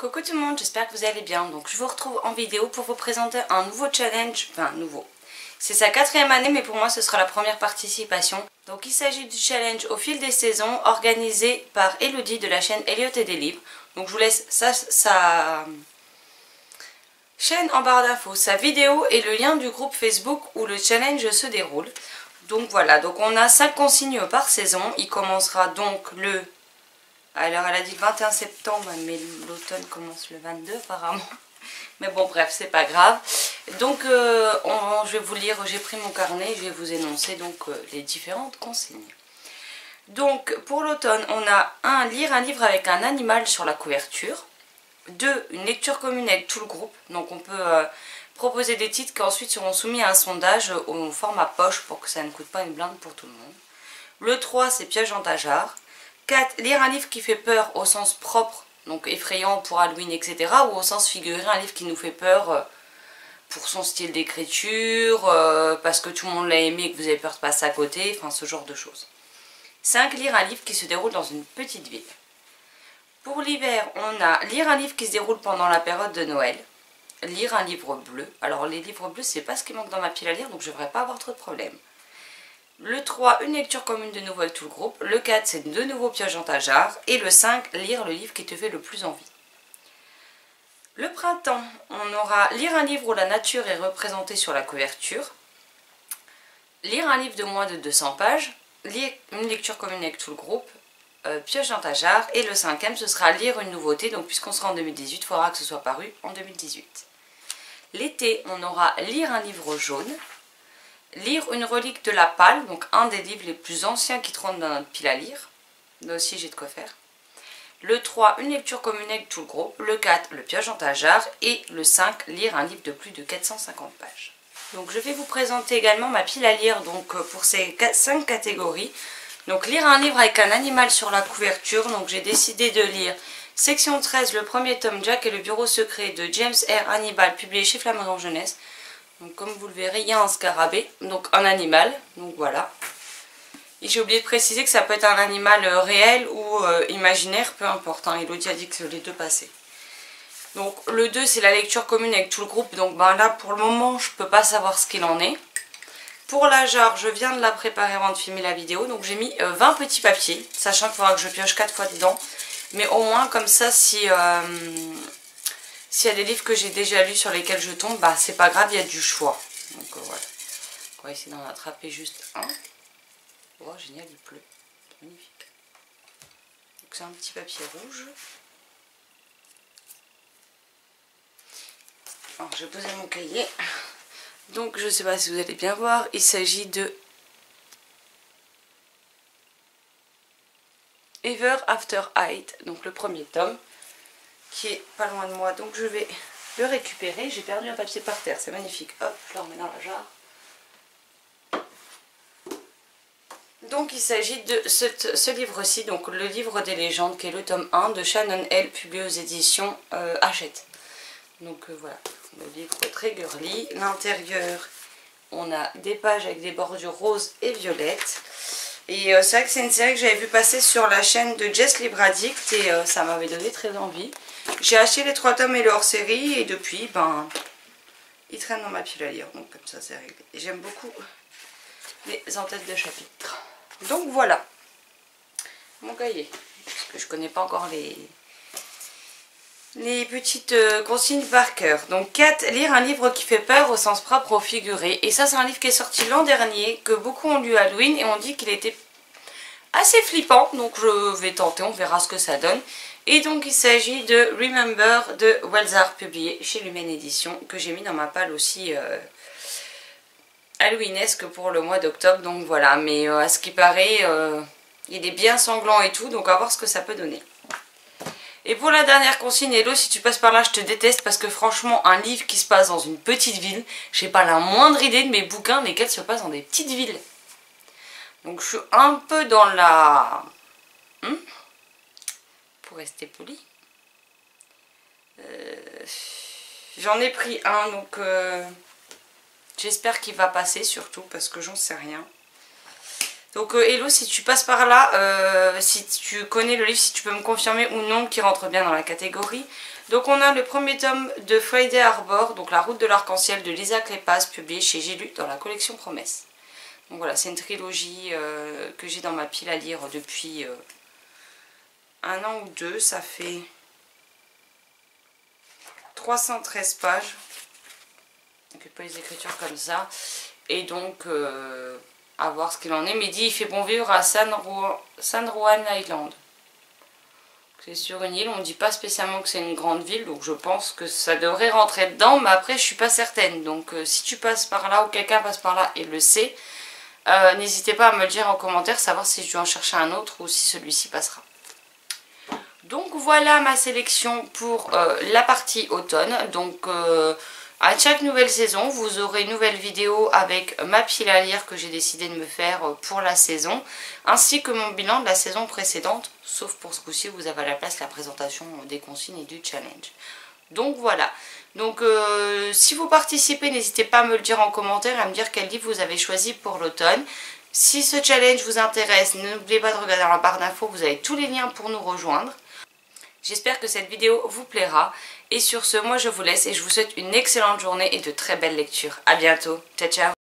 Coucou tout le monde, j'espère que vous allez bien. Donc je vous retrouve en vidéo pour vous présenter un nouveau challenge, enfin nouveau. C'est sa 4e année mais pour moi ce sera la première participation. Donc il s'agit du challenge au fil des saisons organisé par Elodie de la chaîne Elliot et des livres. Donc je vous laisse sa chaîne en barre d'infos, sa vidéo et le lien du groupe Facebook où le challenge se déroule. Donc voilà, donc on a 5 consignes par saison. Il commencera donc le... Alors elle a dit le 21 septembre mais l'automne commence le 22 apparemment. Mais bon bref, c'est pas grave. Donc je vais vous lire, j'ai pris mon carnet, je vais vous énoncer donc les différentes consignes. Donc pour l'automne, on a lire un livre avec un animal sur la couverture. 2, une lecture commune avec tout le groupe. Donc on peut proposer des titres qui ensuite seront soumis à un sondage au format poche pour que ça ne coûte pas une blinde pour tout le monde. Le 3, c'est piège en tajard. 4, lire un livre qui fait peur au sens propre, donc effrayant pour Halloween, etc. Ou au sens figuré, un livre qui nous fait peur pour son style d'écriture, parce que tout le monde l'a aimé et que vous avez peur de passer à côté, enfin ce genre de choses. 5, lire un livre qui se déroule dans une petite ville. Pour l'hiver, on a lire un livre qui se déroule pendant la période de Noël. Lire un livre bleu. Alors les livres bleus, c'est pas ce qui manque dans ma pile à lire, donc je ne devrais pas avoir trop de problèmes. Le 3, une lecture commune de nouveau avec tout le groupe. Le 4, c'est de nouveau piège en tajard. Et le 5, lire le livre qui te fait le plus envie. Le printemps, on aura lire un livre où la nature est représentée sur la couverture. Lire un livre de moins de 200 pages. Lire une lecture commune avec tout le groupe. Piège en tajard. Et le 5e, ce sera lire une nouveauté. Donc puisqu'on sera en 2018, il faudra que ce soit paru en 2018. L'été, on aura lire un livre jaune. Lire une relique de la palle, donc un des livres les plus anciens qui trônent dans notre pile à lire. Là aussi j'ai de quoi faire. Le 3, une lecture commune avec tout le groupe. Le 4, le piège en tajard. Et le 5, lire un livre de plus de 450 pages. Donc je vais vous présenter également ma pile à lire donc, pour ces 5 catégories. Donc lire un livre avec un animal sur la couverture. Donc j'ai décidé de lire section 13, le premier tome Jack et le bureau secret de James R. Hannibal, publié chez Flammarion Jeunesse. Donc comme vous le verrez, il y a un scarabée, donc un animal, donc voilà. Et j'ai oublié de préciser que ça peut être un animal réel ou imaginaire, peu importe, hein. Elodie a dit que les deux passaient. Donc le 2, c'est la lecture commune avec tout le groupe, donc ben là pour le moment je peux pas savoir ce qu'il en est. Pour la jarre, je viens de la préparer avant de filmer la vidéo, donc j'ai mis 20 petits papiers, sachant qu'il faudra que je pioche 4 fois dedans. Mais au moins comme ça, si... S'il y a des livres que j'ai déjà lus sur lesquels je tombe, bah c'est pas grave, il y a du choix. Donc voilà. On va essayer d'en attraper juste un. Oh génial, il pleut. Magnifique. Donc c'est un petit papier rouge. Alors je vais poser mon cahier. Donc je sais pas si vous allez bien voir, il s'agit de Ever After Height, donc le premier tome, qui est pas loin de moi, donc je vais le récupérer. J'ai perdu un papier par terre, c'est magnifique. Hop, je le remets dans la jarre. Donc il s'agit de ce livre-ci, donc le livre des légendes, qui est le tome 1 de Shannon L, publié aux éditions Hachette. Donc voilà, le livre très girly. L'intérieur, on a des pages avec des bordures roses et violettes. Et c'est vrai que c'est une série que j'avais vu passer sur la chaîne de Jess Libre Addict et ça m'avait donné très envie. J'ai acheté les 3 tomes et le hors-série et depuis, ben, ils traînent dans ma pile à lire, donc comme ça c'est réglé. Et j'aime beaucoup les en-têtes de chapitre. Donc voilà, mon cahier, parce que je connais pas encore les petites consignes par cœur. Donc 4, lire un livre qui fait peur au sens propre ou figuré. Et ça c'est un livre qui est sorti l'an dernier, que beaucoup ont lu à Halloween et on dit qu'il était assez flippant. Donc je vais tenter, on verra ce que ça donne. Et donc il s'agit de Remember de Welzard, publié chez Lumen Édition, que j'ai mis dans ma palle aussi halloweenesque pour le mois d'octobre. Donc voilà, mais à ce qui paraît, il est bien sanglant et tout, donc à voir ce que ça peut donner. Et pour la dernière consigne, Hello, si tu passes par là, je te déteste parce que franchement, un livre qui se passe dans une petite ville, j'ai pas la moindre idée de mes bouquins lesquels se passent dans des petites villes. Donc je suis un peu dans la... pour rester poli. J'en ai pris un, donc j'espère qu'il va passer surtout parce que j'en sais rien. Donc hello, si tu passes par là, si tu connais le livre, si tu peux me confirmer ou non qu'il rentre bien dans la catégorie. Donc on a le premier tome de Friday Harbor, donc La route de l'arc-en-ciel de Lisa Kleypas, publié chez J'ai lu dans la collection Promesse. Donc voilà, c'est une trilogie que j'ai dans ma pile à lire depuis 1 an ou 2, ça fait 313 pages. Donc pas les écritures comme ça. Et donc à voir ce qu'il en est. Midi, il fait bon vivre à San Juan Island. C'est sur une île, on ne dit pas spécialement que c'est une grande ville, donc je pense que ça devrait rentrer dedans, mais après je suis pas certaine. Donc si tu passes par là ou quelqu'un passe par là et le sait, n'hésitez pas à me le dire en commentaire, savoir si je dois en chercher un autre ou si celui-ci passera. Donc voilà ma sélection pour la partie automne. Donc à chaque nouvelle saison, vous aurez une nouvelle vidéo avec ma pile à lire que j'ai décidé de me faire pour la saison, ainsi que mon bilan de la saison précédente, sauf pour ce coup-ci, vous avez à la place la présentation des consignes et du challenge. Donc voilà. Donc si vous participez, n'hésitez pas à me le dire en commentaire et à me dire quel livre vous avez choisi pour l'automne. Si ce challenge vous intéresse, n'oubliez pas de regarder dans la barre d'infos, vous avez tous les liens pour nous rejoindre. J'espère que cette vidéo vous plaira. Et sur ce, moi je vous laisse et je vous souhaite une excellente journée et de très belles lectures. A bientôt. Ciao, ciao.